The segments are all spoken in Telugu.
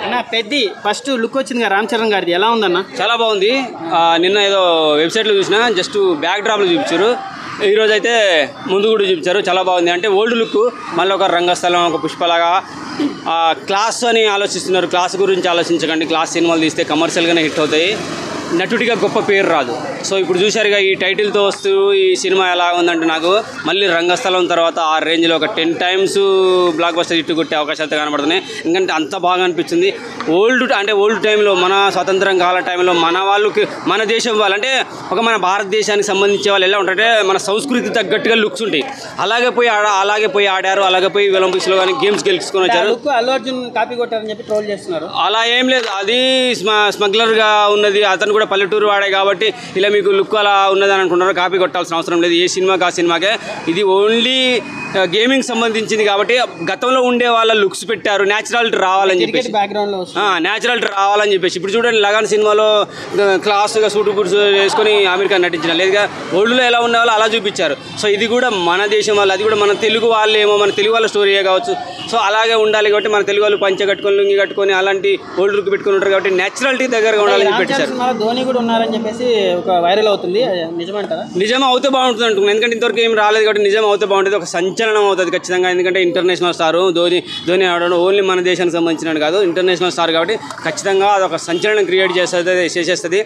అన్న పెద్ది ఫస్ట్ లుక్ వచ్చింది కదా రామ్ చరణ్ గారిది, ఎలా ఉందన్న? చాలా బాగుంది. నిన్న ఏదో వెబ్సైట్లో చూసినా జస్ట్ బ్యాక్ డ్రాప్లో చూపించారు, ఈరోజు అయితే ముందు కూడా చూపించారు. చాలా బాగుంది. అంటే ఓల్డ్ లుక్ మళ్ళీ ఒక రంగస్థలం, ఒక పుష్పలాగా క్లాస్ అని ఆలోచిస్తున్నారు. క్లాస్ గురించి ఆలోచించకండి. క్లాస్ సినిమాలు తీస్తే కమర్షియల్గానే హిట్ అవుతాయి, నటుడిగా గొప్ప పేరు రాదు. సో ఇప్పుడు చూశారుగా ఈ టైటిల్తో వస్తూ ఈ సినిమా ఎలా ఉందంటే నాకు మళ్ళీ రంగస్థలం తర్వాత ఆ రేంజ్లో ఒక 10 times బ్లాక్ బస్టర్ హిట్ కొట్టే అవకాశాలు కనబడుతున్నాయి. ఎందుకంటే అంత బాగా అనిపించింది. ఓల్డ్ టైంలో మన స్వతంత్రం కాల టైంలో మన వాళ్ళకి, మన దేశం వాళ్ళు అంటే ఒక మన భారతదేశానికి సంబంధించే వాళ్ళు ఎలా ఉంటారంటే మన సంస్కృతి తగ్గట్టుగా లుక్స్ ఉంటాయి. అలాగే పోయి ఆడారు, అలాగే పోయి ఒలింపిక్స్లో కానీ గేమ్స్ గెలుచుకొని వచ్చారు. అల్లు అర్జున్ కాపీ కొట్టారని చెప్పి ట్రోల్ చేస్తున్నారు. అలా ఏం లేదు, అది స్మగ్లర్గా ఉన్నది. అతను కూడా పల్లెటూరు వాడే కాబట్టి ఇలా మీకు లుక్ అలా ఉన్నదని అనుకుంటున్నారు. కాపీ కొట్టాల్సిన అవసరం లేదు. ఏ సినిమాకి ఆ సినిమాకే. ఇది ఓన్లీ గేమింగ్ సంబంధించింది కాబట్టి గతంలో ఉండే వాళ్ళ లుక్స్ పెట్టారు, న్యాచురాలిటీ రావాలని చెప్పేసి. న్యాచురాలిటీ రావాలని చెప్పేసి ఇప్పుడు చూడండి లగాన్ సినిమాలో క్లాస్గా సూటు బూట్స్ వేసుకొని అమెరికా నటించిన లేదుగా, ఓల్డ్లో ఎలా ఉండేవాళ్ళు అలా చూపించారు. సో ఇది కూడా మన దేశం వాళ్ళు, అది కూడా మన తెలుగు వాళ్ళు ఏమో, మన తెలుగు వాళ్ళ స్టోరీయే కావచ్చు. సో అలాగే ఉండాలి కాబట్టి మన తెలుగు వాళ్ళు పంచె కట్టుకొని, లుంగి కట్టుకొని అలాంటి ఓల్డ్ లుక్ పెట్టుకుని ఉంటారు కాబట్టి న్యాచురాలిటీ దగ్గరగా ఉండాలని పెట్టారు. ధోని కూడా ఉన్నారని చెప్పేసి ఒక వైరల్ అవుతుంది, నిజమంటారా? నిజం అవుతే బాగుంటుంది అంటున్నాను. ఎందుకంటే ఇంతవరకు ఏం రాలేదు కాబట్టి నిజం అవుతే బాగుంటుంది. ఒక సంచలనం అవుతుంది ఖచ్చితంగా. ఎందుకంటే ఇంటర్నేషనల్ స్టార్ ధోని ఆడడం ఓన్లీ మన దేశానికి సంబంధించినది కాదు, ఇంటర్నేషనల్ స్టార్ కాబట్టి ఖచ్చితంగా అదొక సంచలనం క్రియేట్ చేసేస్తుంది.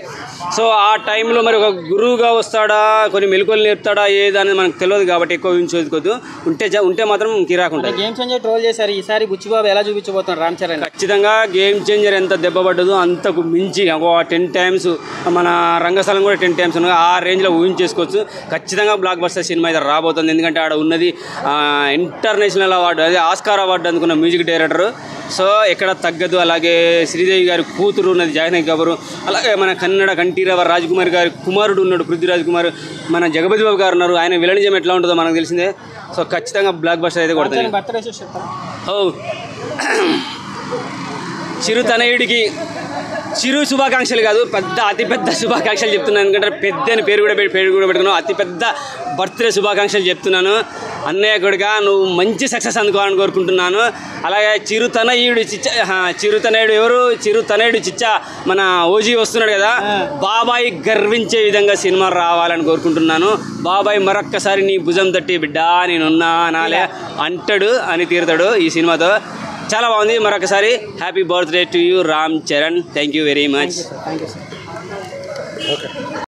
సో ఆ టైంలో మరి ఒక గురువుగా వస్తాడా, కొన్ని మెలకువలు నేర్పుతాడా ఏదనేది మనకు తెలియదు కాబట్టి ఎక్కువ ఊహించుకోవద్దు. ఉంటే మాత్రం కిరాకు ఉంటుంది. గేమ్ చేంజర్ ట్రోల్ చేశారు, ఈసారి బుచ్చిబాబు ఎలా చూపించబోతున్నారు రామ్ చరణ్? ఖచ్చితంగా గేమ్ చేంజర్ ఎంత దెబ్బపడ్డదో అంతకు మించి ఒక 10 times, మన రంగస్థలం కూడా 10 times ఉన్నది. ఆ రేంజ్లో ఊహించేసుకోవచ్చు. ఖచ్చితంగా బ్లాక్ బస్టర్ సినిమా అయితే రాబోతుంది. ఎందుకంటే ఆడ ఉన్నది ఇంటర్నేషనల్ అవార్డు, అదే ఆస్కార్ అవార్డు అందుకున్న మ్యూజిక్ డైరెక్టరు. సో ఎక్కడ తగ్గదు. అలాగే శ్రీదేవి గారి కూతురు ఉన్నది జాహ్నవి కపూర్, అలాగే మన కన్నడ కంఠీరవ రాజ్కుమార్ గారి కుమారుడు ఉన్నాడు పృథ్వీరాజ్ కుమార్, మన జగపతి బాబు గారు ఉన్నారు. ఆయన విలనిజం ఎట్లా ఉంటుందో మనకు తెలిసిందే. సో ఖచ్చితంగా బ్లాక్ బస్టర్ అయితే కొడుతుంది. చిరుతనయుడికి చిరు శుభాకాంక్షలు కాదు, అతిపెద్ద శుభాకాంక్షలు చెప్తున్నాను. ఎందుకంటే పెద్ద అని పేరు కూడా పెట్టుకున్నాను. అతిపెద్ద బర్త్డే శుభాకాంక్షలు చెప్తున్నాను. అన్నయ్య కొడుగా నువ్వు మంచి సక్సెస్ అందుకోవాలని కోరుకుంటున్నాను. అలాగే చిరుతనయుడు ఎవరు? చిరుతనయుడు చిచ్చా మన ఓజీ వస్తున్నాడు కదా, బాబాయ్ గర్వించే విధంగా సినిమా రావాలని కోరుకుంటున్నాను. బాబాయ్ మరొక్కసారి నీ భుజం తట్టి బిడ్డా నేనున్నా అనాలే అంటాడు అని తీరుతాడు ఈ సినిమాతో. చాలా బాగుంది. మరొకసారి happy birthday to you Ram Charan. Thank you very much. Okay.